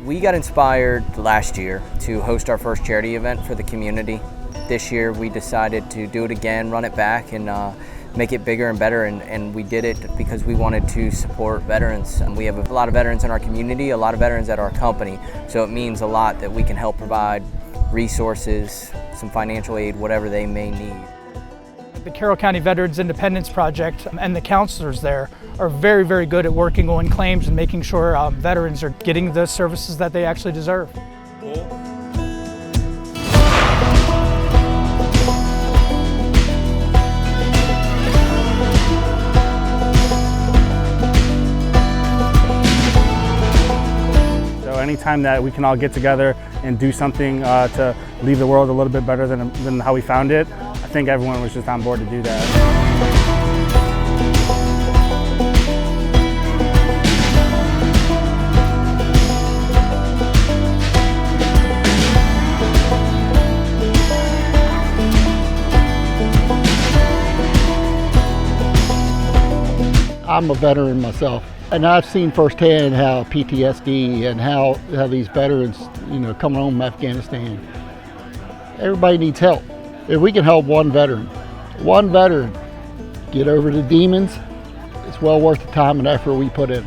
We got inspired last year to host our first charity event for the community. This year we decided to do it again, run it back, and make it bigger and better, and we did it because we wanted to support veterans. And we have a lot of veterans in our community, a lot of veterans at our company, so it means a lot that we can help provide resources, some financial aid, whatever they may need. The Carroll County Veterans Independence Project and the counselors there are very, very good at working on claims and making sure veterans are getting the services that they actually deserve. So anytime that we can all get together and do something to leave the world a little bit better than how we found it, I think everyone was just on board to do that. I'm a veteran myself, and I've seen firsthand how PTSD and how these veterans, coming home from Afghanistan, everybody needs help. If we can help one veteran get over the demons, it's well worth the time and effort we put in.